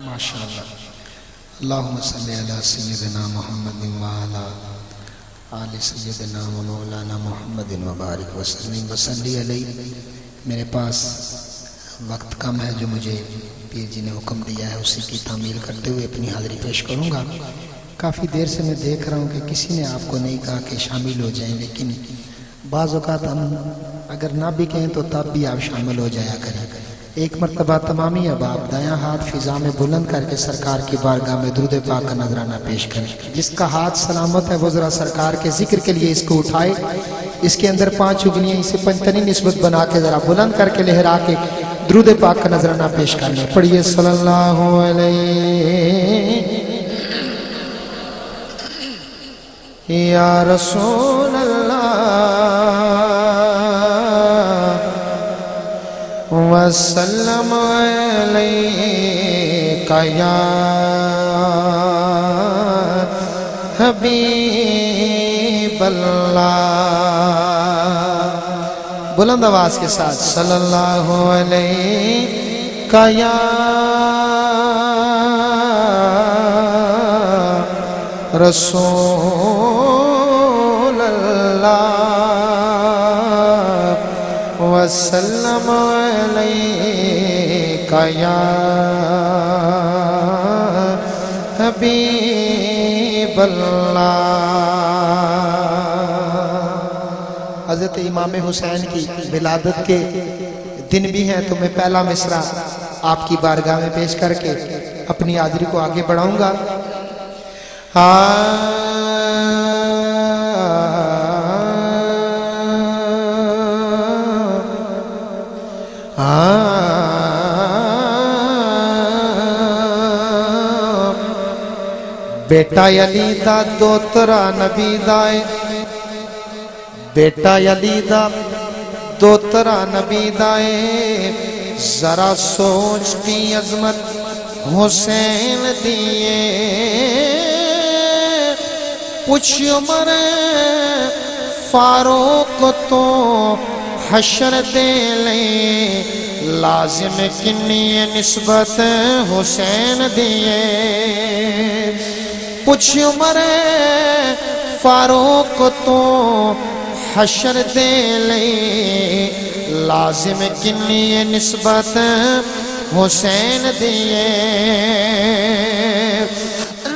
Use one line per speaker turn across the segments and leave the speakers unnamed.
माशाअल्लाह। अल्लाहुम्मा सल्ली अला सय्यिदिना मुहम्मदिन व अला आलि सय्यिदिना व मौलाना मुहम्मदिन व बारिक व सल्लिम व सल्ली अलैहि। मेरे पास वक्त कम है जो मुझे पीर जी ने हुक्म दिया है, उसी की तामील करते हुए अपनी हाज़िरी पेश करूँगा। काफ़ी देर से मैं देख रहा हूँ कि किसी ने आपको नहीं कहा कि शामिल हो जाएं, लेकिन बाज़ औक़ात हम अगर ना भी कहें तो तब भी आप शामिल हो जाया करें। एक मरतबा तमामी अहबाब दायां हाथ फिजा में बुलंद करके सरकार की बारगाह में दुरूद पाक का नजराना पेश करें। जिसका हाथ सलामत है वो जरा सरकार के जिक्र के लिए इसको उठाए, इसके अंदर 5 उंगलियां इसे पंचतनी निस्बत बना के जरा बुलंद करके लहरा के दुरूद पाक का नजराना पेश कर लें। पढ़िए सल्लल्लाहु अलैहि या रसूल वसल्लम अलैका या हबीबल्लाह। बुलंद आवाज के साथ सल्लल्लाहु अलैका या रसूलल्लाह वसल्लम अलैका या हबीबल्लाह। हज़रत इमाम हुसैन की विलादत के दिन भी हैं, तो मैं पहला मिसरा आपकी बारगाह में पेश करके अपनी हाज़िरी को आगे बढ़ाऊंगा। बेटा अली दा दोतरा नबी दाए, बेटा अली दा दोतरा नबी दाए, जरा सोच की अजमत हुसैन दिए। पूछ उमर फारूक तो हशर दे ले, लाजिम किन्नी निस्बत हुसैन दिए। पूछ उमर फारूक तो हशर दे ले, लाजिम किन्नी निस्बत हुसैन दिए।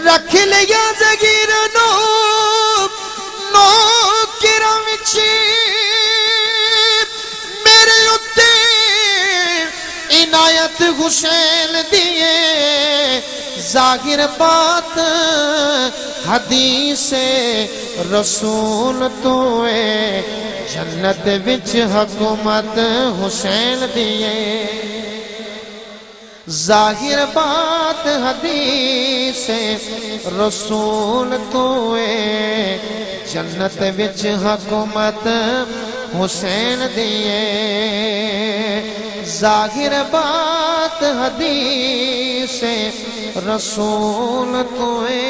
रख लिया जगीर नो किरां विच मेरे उत्ते इनायत हुसैन दिए। जाहिर बात हदीस रसूल तोए, जन्नत विच हुकूमत हुसैन दिए। जाहिर बात हदीस रसूल तोए, जन्नत विच हुकूमत हुसैन दिए। जाहिर बात हदीस रसूल तोए,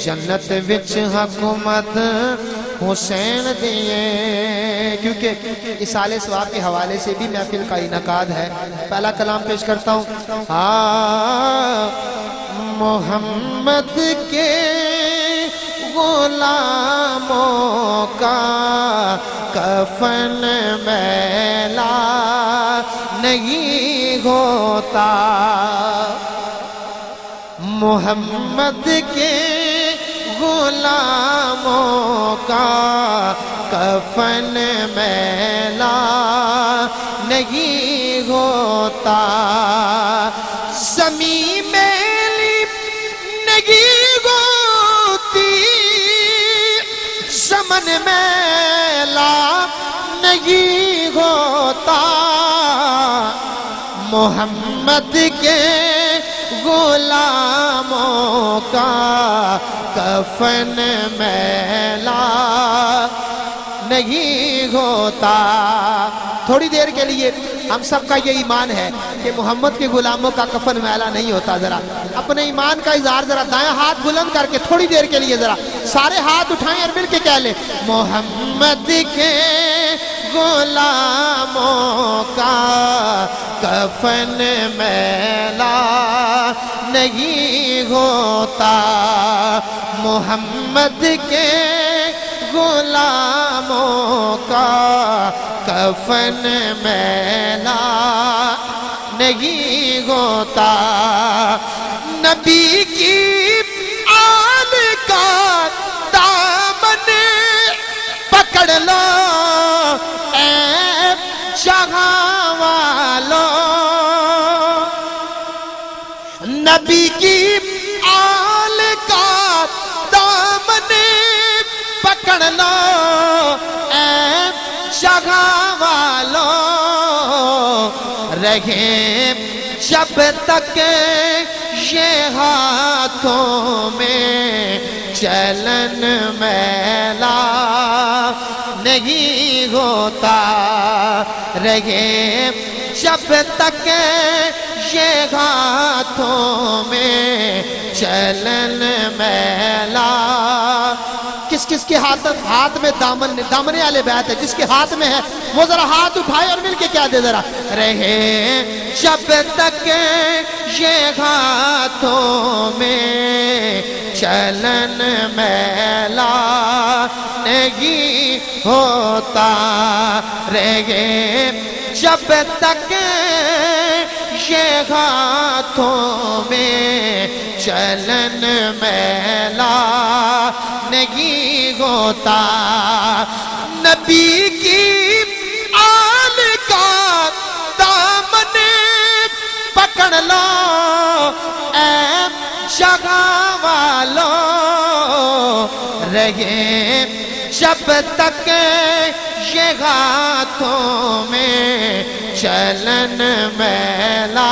जन्नत विच हुकूमत हुसैन दिए। क्योंकि इसाले सवाब के हवाले से भी महफिल का इनकाद है। पहला कलाम पेश करता हूँ। मोहम्मद के गुलामों का कफन मैला नहीं होता। मोहम्मद के गुलामों का कफन मैला नहीं होता। ज़मीं मैली नहीं होती, ज़मन मैला नहीं होता। मोहम्मद के गुलामों का कफन मैला नहीं होता। थोड़ी देर के लिए हम सब का ये ईमान है कि मोहम्मद के गुलामों का कफन मैला नहीं होता। जरा अपने ईमान का इजहार जरा दायां हाथ बुलंद करके थोड़ी देर के लिए जरा सारे हाथ उठाएं और मिलके कह ले, मोहम्मद के गुलामों का کفن میلا نہیں ہوتا محمد کے غلاموں کا کفن میلا نہیں ہوتا نبی کی آل کا دامن پکڑ لو اے جہاں والو نبی کی آل کا دامن پکڑ لو اے جہاں والو رہے جب تک یہ ہاتھوں میں چلن میلا نہیں ہوتا رہے جب تک یہ ہاتھوں میں چلن میلا کس کس کے ہاتھ میں دامن والے بیعت ہے جس کے ہاتھ میں ہے وہ ذرا ہاتھ اٹھائے اور مل کے کیا دے ذرا رہے جب تک یہ ہاتھوں میں چلن میلا نہیں ہوتا رہے جب تک یہ ہاتھوں میں چلن میلا نہیں ہوتا نبی کی آل کا دامن پکڑ لو اے جگہ والو رہے جب تک یہ ہاتھوں میں چلن میلا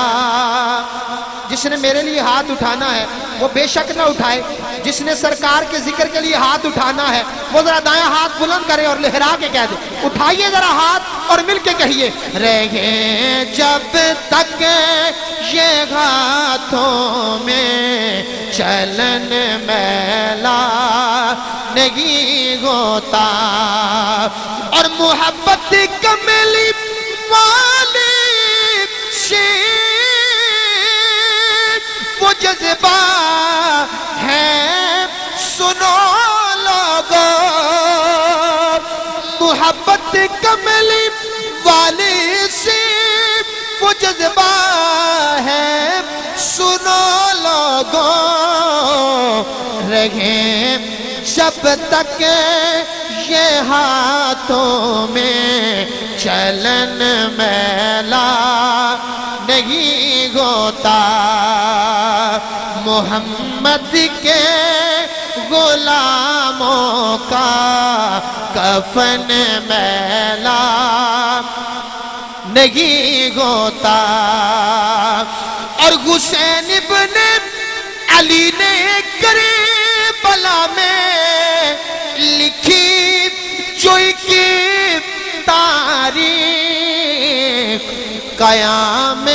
جس نے میرے لیے ہاتھ اٹھانا ہے وہ بے شک نہ اٹھائے جس نے سرکار کے ذکر کے لیے ہاتھ اٹھانا ہے وہ ذرا دائیں ہاتھ بلند کرے اور لہرا کے کہہ دے اٹھائیے ذرا ہاتھ اور مل کے کہیے رہے جب تک یہ ہاتھوں میں چلن میلا نہیں ہوتا اور محبت کملی والی سے وہ جذبہ ہے سنو لوگو محبت کملی والی سے وہ جذبہ ہے سنو لوگو رہے جب تک یہ ہاتھوں میں چلن میلا نہیں ہوتا محمد کے غلاموں کا کفن میلا نہیں ہوتا اور حسین ابن علی نے کربلا میں لکھی جو کی تاریخ قیام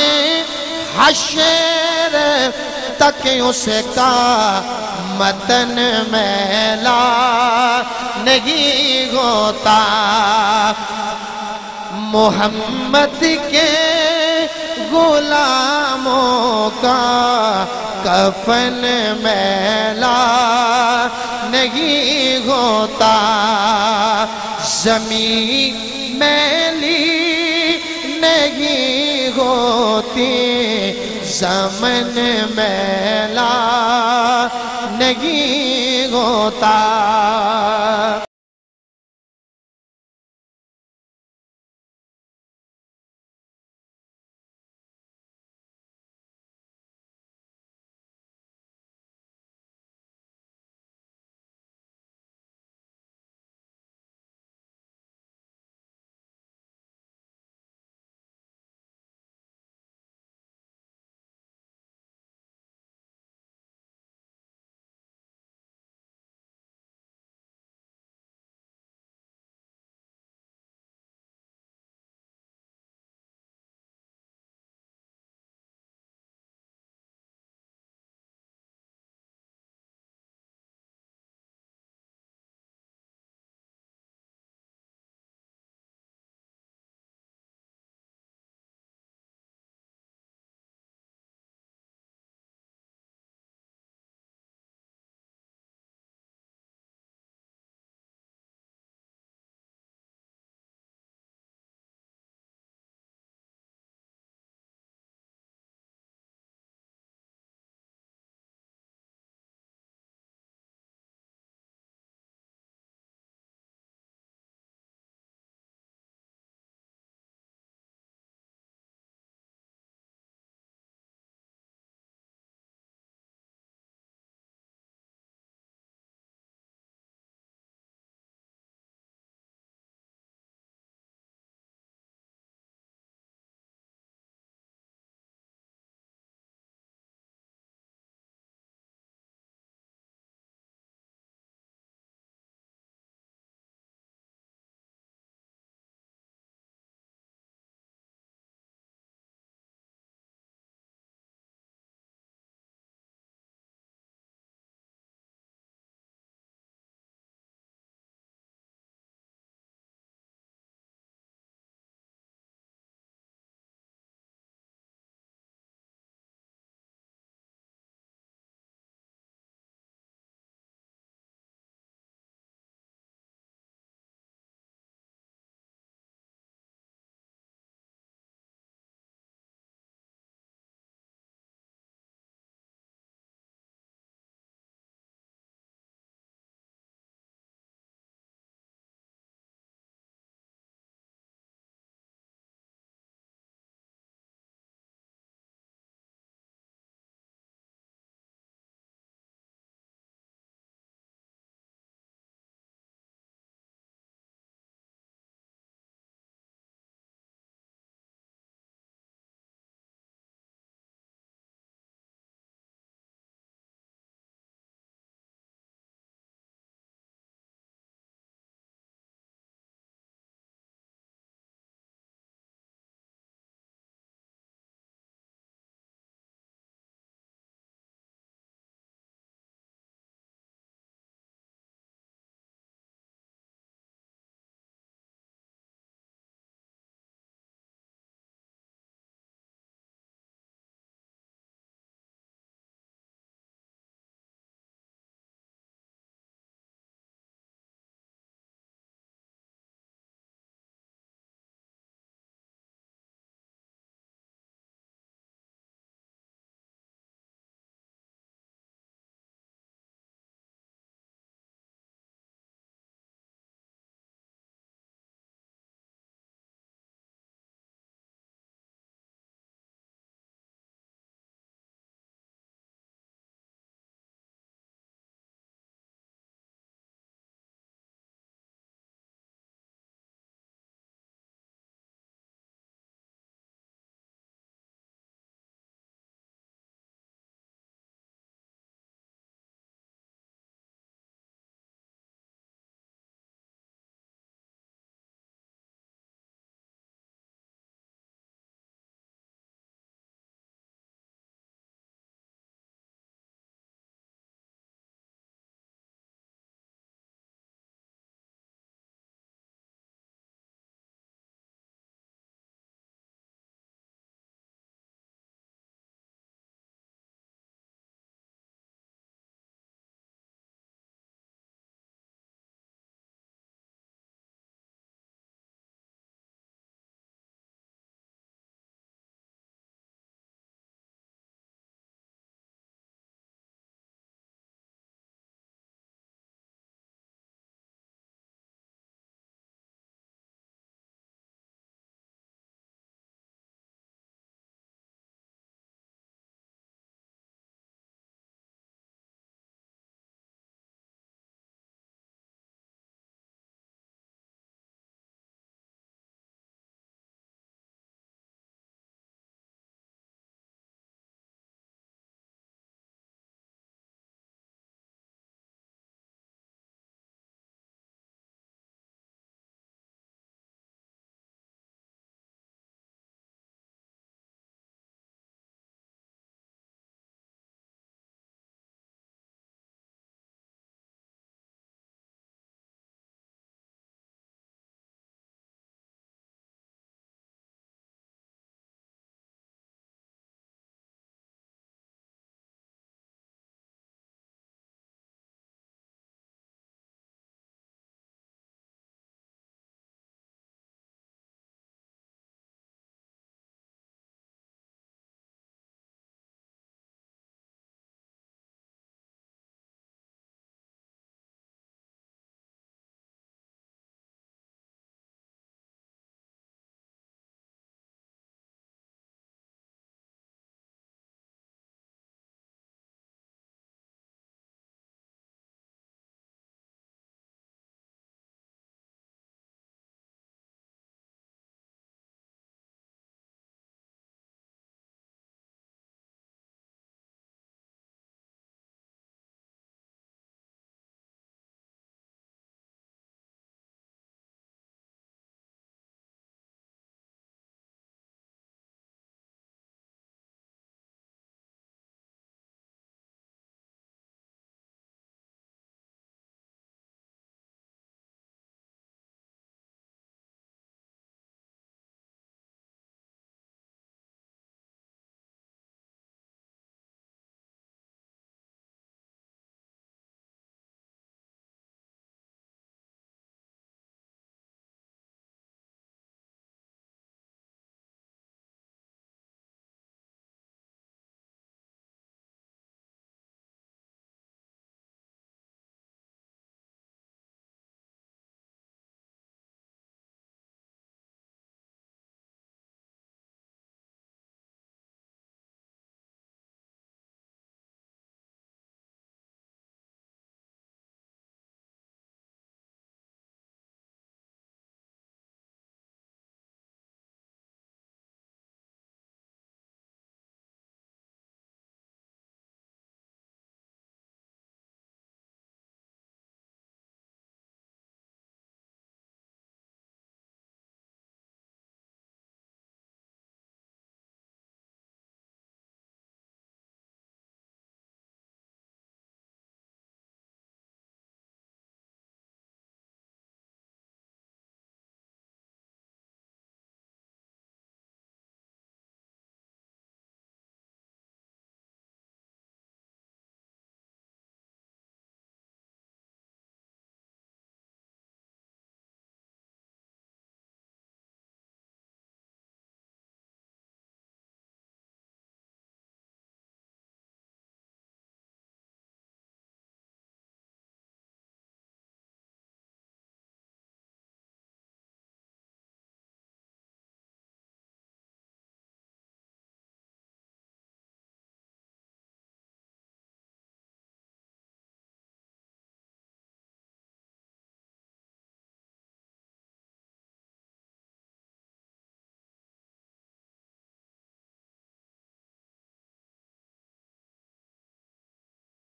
حشر تک اس کا متن میلا نہیں ہوتا محمد کے غلاموں کا کفن میلا نہیں ہوتا زمین میلی نہیں ہوتی زمن میلا نہیں ہوتا